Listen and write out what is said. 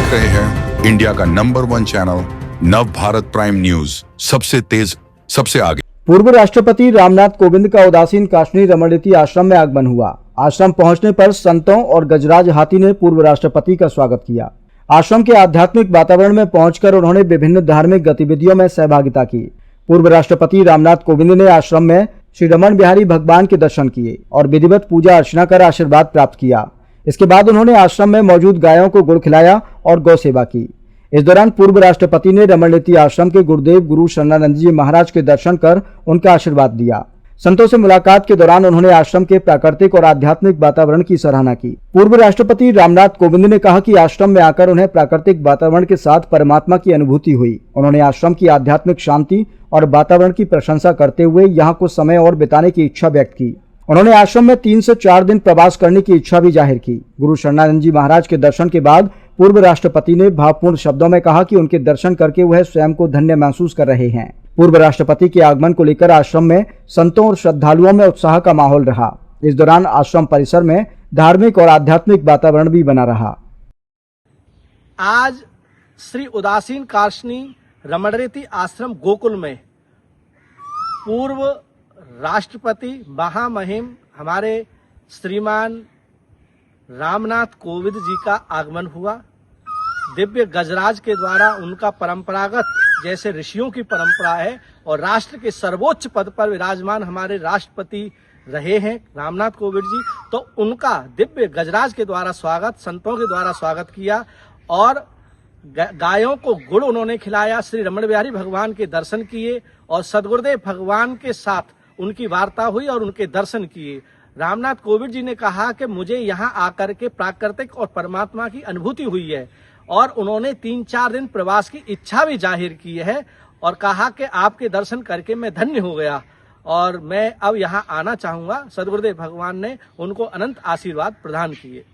देख रहे हैं इंडिया का नंबर 1 चैनल नव भारत प्राइम न्यूज, सबसे तेज सबसे आगे। पूर्व राष्ट्रपति रामनाथ कोविंद का उदासीन काश्मीर रमणरीति आश्रम में आगमन हुआ। आश्रम पहुंचने पर संतों और गजराज हाथी ने पूर्व राष्ट्रपति का स्वागत किया। आश्रम के आध्यात्मिक वातावरण में पहुंचकर उन्होंने विभिन्न धार्मिक गतिविधियों में सहभागिता की। पूर्व राष्ट्रपति रामनाथ कोविंद ने आश्रम में श्री रमण बिहारी भगवान के दर्शन किए और विधिवत पूजा अर्चना कर आशीर्वाद प्राप्त किया। इसके बाद उन्होंने आश्रम में मौजूद गायों को गुड़ खिलाया और गौ सेवा की। इस दौरान पूर्व राष्ट्रपति ने रमणरीति आश्रम के गुरुदेव गुरु शरणानंद जी महाराज के दर्शन कर उनका आशीर्वाद दिया। संतों से मुलाकात के दौरान उन्होंने आश्रम के प्राकृतिक और आध्यात्मिक वातावरण की सराहना की। पूर्व राष्ट्रपति रामनाथ कोविंद ने कहा कि आश्रम में आकर उन्हें प्राकृतिक वातावरण के साथ परमात्मा की अनुभूति हुई। उन्होंने आश्रम की आध्यात्मिक शांति और वातावरण की प्रशंसा करते हुए यहाँ कुछ समय और बिताने की इच्छा व्यक्त की। उन्होंने आश्रम में 3 से 4 दिन प्रवास करने की इच्छा भी जाहिर की। गुरु शरणानंद जी महाराज के दर्शन के बाद पूर्व राष्ट्रपति ने भावपूर्ण शब्दों में कहा कि उनके दर्शन करके वह स्वयं को धन्य महसूस कर रहे हैं। पूर्व राष्ट्रपति के आगमन को लेकर आश्रम में संतों और श्रद्धालुओं में उत्साह का माहौल रहा। इस दौरान आश्रम परिसर में धार्मिक और आध्यात्मिक वातावरण भी बना रहा। आज श्री उदासीन काश्मीर रमणरीति आश्रम गोकुल में पूर्व राष्ट्रपति महामहिम हमारे श्रीमान रामनाथ कोविंद जी का आगमन हुआ। दिव्य गजराज के द्वारा उनका परंपरागत जैसे ऋषियों की परंपरा है और राष्ट्र के सर्वोच्च पद पर विराजमान हमारे राष्ट्रपति रहे हैं रामनाथ कोविंद जी, तो उनका दिव्य गजराज के द्वारा स्वागत, संतों के द्वारा स्वागत किया और गायों को गुड़ उन्होंने खिलाया। श्री रमण बिहारी भगवान के दर्शन किए और सदगुरुदेव भगवान के साथ उनकी वार्ता हुई और उनके दर्शन किए। रामनाथ कोविंद जी ने कहा कि मुझे यहाँ आकर के प्राकृतिक और परमात्मा की अनुभूति हुई है और उन्होंने 3-4 दिन प्रवास की इच्छा भी जाहिर की है और कहा कि आपके दर्शन करके मैं धन्य हो गया और मैं अब यहाँ आना चाहूँगा। सदगुरुदेव भगवान ने उनको अनंत आशीर्वाद प्रदान किए।